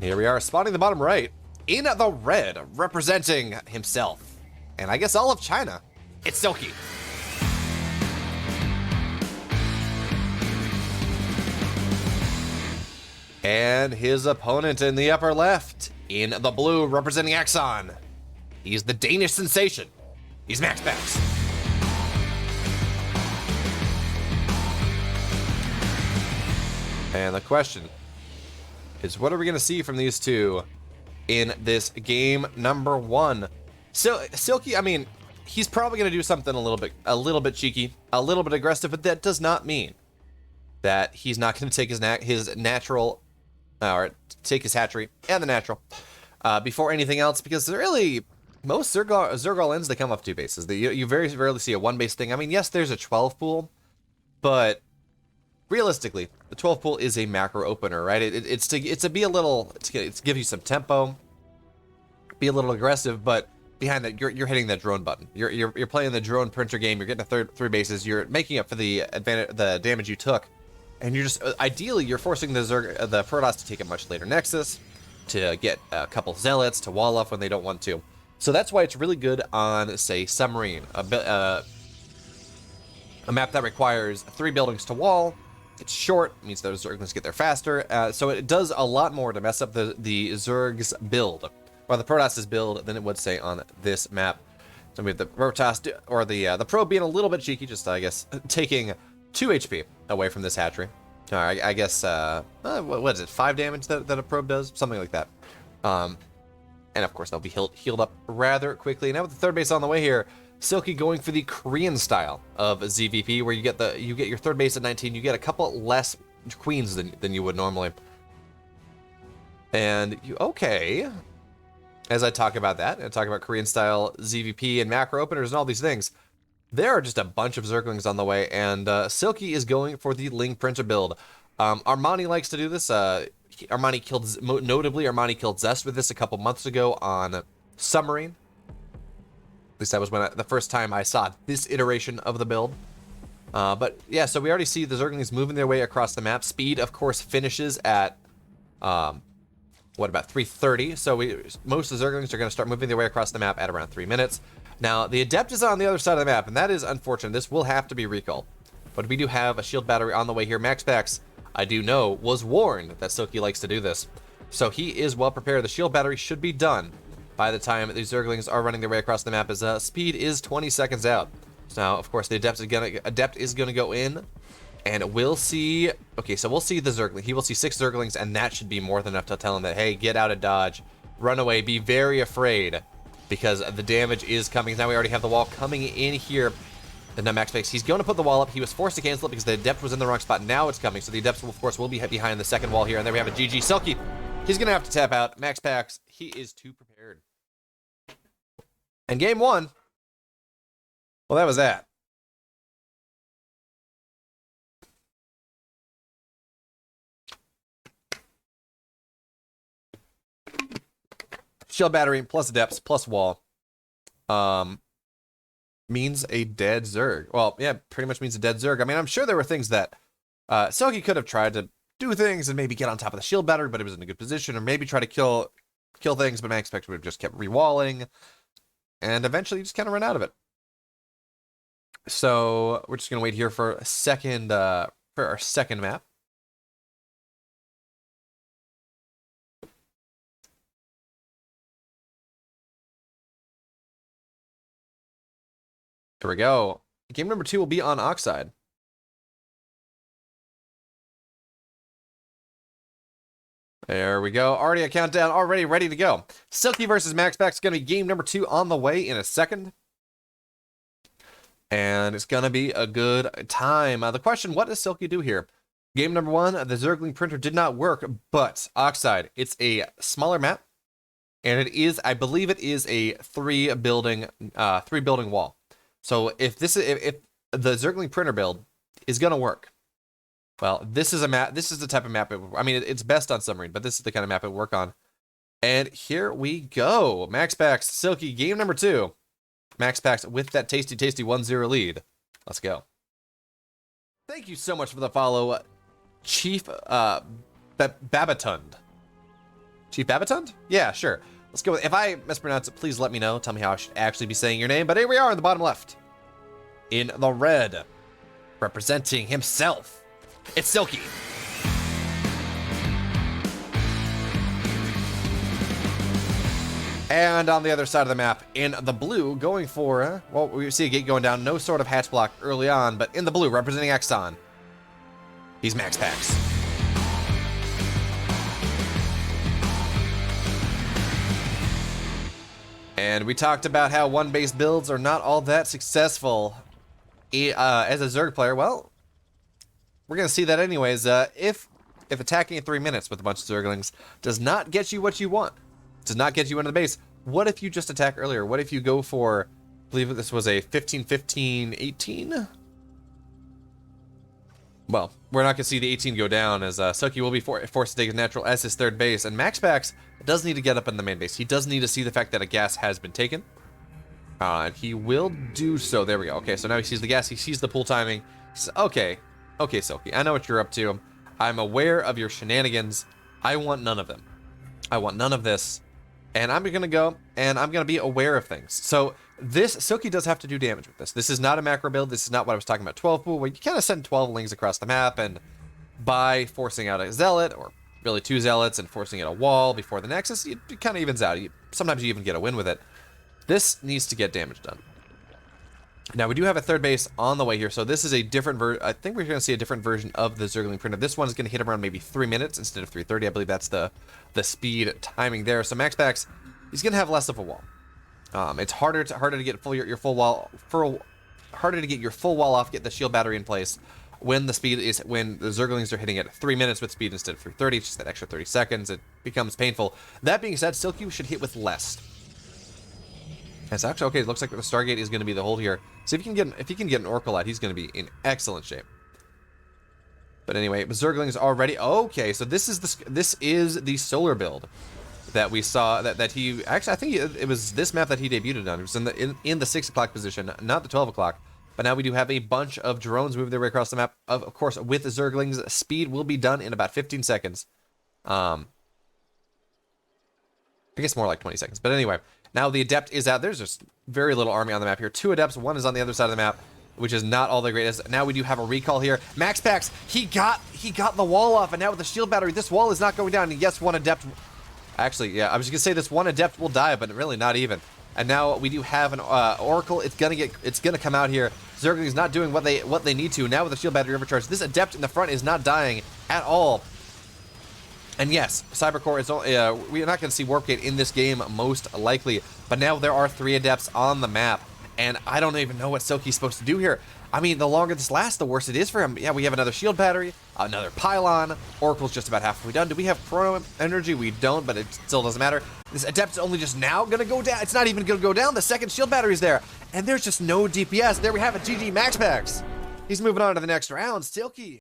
And here we are, spotting the bottom right, in the red, representing himself, and I guess all of China, it's Silky. And his opponent in the upper left, in the blue, representing Axon. He's the Danish sensation. He's MaxPax. And the question is, what are we going to see from these two in this game number 1? So Silky, I mean, he's probably going to do something a little bit cheeky, a little bit aggressive, but that does not mean that he's not going to take his natural, or take his hatchery and the natural before anything else, because really most Zergal ends, they come off 2 bases. You very rarely see a 1 base thing. I mean, yes, there's a 12 pool, but realistically, the 12 pool is a macro opener, right? It's to be a little, it's to give you some tempo, be a little aggressive, but behind that, you're hitting that drone button. You're playing the drone printer game. You're getting a 3 bases. You're making up for the damage you took, and you're just ideally you're forcing the Protoss to take a much later Nexus, to get a couple Zealots to wall off when they don't want to. So that's why it's really good on, say, Submarine, a map that requires 3 buildings to wall. It's short, means those Zerglings get there faster, so it does a lot more to mess up the Zerg's build, or the Protoss's build, than it would say on this map. So we have the Protoss, or the Probe being a little bit cheeky, just, I guess, taking 2 HP away from this hatchery. I guess, what is it, 5 damage that a Probe does? Something like that. And of course, they'll be healed up rather quickly. Now with the 3rd base on the way here, Silky going for the Korean style of ZVP, where you get your 3rd base at 19, you get a couple less queens than you would normally. And okay, as I talk about that, and talk about Korean style ZVP and macro openers and all these things, there are just a bunch of Zerglings on the way, and Silky is going for the Ling Printer build. Armani likes to do this. Notably, Armani killed Zest with this a couple months ago on Submarine. At least that was when the first time I saw this iteration of the build. But yeah, so we already see the Zerglings moving their way across the map. Speed, of course, finishes at, about 3:30. So most of the Zerglings are going to start moving their way across the map at around 3 minutes. Now, the Adept is on the other side of the map, and that is unfortunate. This will have to be recalled. But we do have a shield battery on the way here. MaxPax, I do know, was warned that Silky likes to do this. So he is well prepared. The shield battery should be done by the time these Zerglings are running their way across the map, as speed is 20 seconds out. So now, of course, the Adept is gonna go in, and we'll see. Okay, so we'll see the Zergling. He will see 6 Zerglings, and that should be more than enough to tell him that, hey, get out of dodge, run away, be very afraid, because the damage is coming. Now we already have the wall coming in here. And now MaxPax, he's going to put the wall up. He was forced to cancel it because the Adept was in the wrong spot. Now it's coming, so the Adept, of course, will be behind the second wall here. And there we have a GG. Silky, he's gonna have to tap out. MaxPax, he is too prepared. And game 1, well, that was that. Shield battery plus Adepts plus wall means a dead Zerg. Well, yeah, pretty much means a dead Zerg. I mean, I'm sure there were things that Silky could have tried to do things and maybe get on top of the shield battery, but it was in a good position, or maybe try to kill things, but MaxPax would have just kept rewalling. And eventually just kind of run out of it. So we're just gonna wait here for a second, for our second map. Here we go. Game number 2 will be on Oxide. There we go. Already a countdown, already ready to go. Silky versus MaxPax is going to be game number 2 on the way in a second. And it's going to be a good time. The question, what does Silky do here? Game number 1, the Zergling printer did not work, but Oxide, it's a smaller map. And it is, I believe it is a 3 building wall. So if the Zergling printer build is going to work, well, this is a map. This is the type of map. I mean, it's best on Submarine, but this is the kind of map it would work on. And here we go. MaxPax, Silky, game number 2. MaxPax with that tasty 1-0 lead. Let's go. Thank you so much for the follow, Chief Babatund. Chief Babatund? Yeah, sure. Let's go with, if I mispronounce it, please let me know. Tell me how I should actually be saying your name. But here we are in the bottom left. In the red, representing himself, it's Silky. And on the other side of the map, in the blue, going for, well, we see a gate going down, no sort of hatch block early on, but in the blue, representing Exxon, he's MaxPax. And we talked about how one-base builds are not all that successful as a Zerg player. Well, we're going to see that anyways. If attacking in 3 minutes with a bunch of Zerglings does not get you what you want, does not get you into the base, what if you just attack earlier? What if you go for, I believe this was a 15-15-18? Well, we're not going to see the 18 go down, as Silky will be forced to take his natural as his third base, and MaxPax does need to get up in the main base. He does need to see the fact that a gas has been taken. And he will do so. There we go. Okay, so now he sees the gas. He sees the pull timing. Okay, Silky, I know what you're up to. I'm aware of your shenanigans. I want none of them. I want none of this. And I'm going to go, and I'm going to be aware of things. So this, Silky does have to do damage with this. This is not a macro build. This is not what I was talking about, 12 pool, where you kind of send 12 lings across the map, and by forcing out a zealot, or really 2 zealots, and forcing out a wall before the nexus, it kind of evens out. Sometimes you even get a win with it. This needs to get damage done. Now, we do have a third base on the way here, so this is a different version. I think we're going to see a different version of the Zergling printer. This one is going to hit around maybe 3 minutes instead of 3:30. I believe that's the speed timing there. So MaxPax, he's going to have less of a wall. It's harder to get your full wall, harder to get your full wall off, get the shield battery in place when the Zerglings are hitting at 3 minutes with speed instead of 3:30. It's just that extra 30 seconds. It becomes painful. That being said, Silky should hit with less. It's actually okay. It looks like the Stargate is going to be the hold here. So if he can get an Oracle out, he's going to be in excellent shape. But anyway, Zerglings already okay. So this is the solar build that we saw that he actually, I think it was this map that he debuted on. It was in the 6 o'clock position, not the 12 o'clock. But now we do have a bunch of drones moving their way across the map. Of course, with the Zerglings, speed will be done in about 15 seconds. I guess more like 20 seconds. But anyway. Now the Adept is out. There's just very little army on the map here. 2 Adepts, 1 is on the other side of the map, which is not all the greatest. Now we do have a recall here. MaxPax, he got the wall off, and now with the shield battery, this wall is not going down. And yes, 1 Adept. Actually, yeah, I was just gonna say this 1 Adept will die, but really not even. And now we do have an Oracle. It's gonna come out here. Zergling's not doing what they need to. Now with the shield battery overcharged, this Adept in the front is not dying at all. And yes, Cybercore is we're not going to see Warpgate in this game, most likely. But now there are 3 Adepts on the map, and I don't even know what Silky's supposed to do here. I mean, the longer this lasts, the worse it is for him. Yeah, we have another shield battery, another pylon. Oracle's just about halfway done. Do we have chrono energy? We don't, but it still doesn't matter. This Adept is only just now going to go down. It's not even going to go down. The second shield battery's there, and there's just no DPS. There we have it, GG MaxPax. He's moving on to the next round. Silky.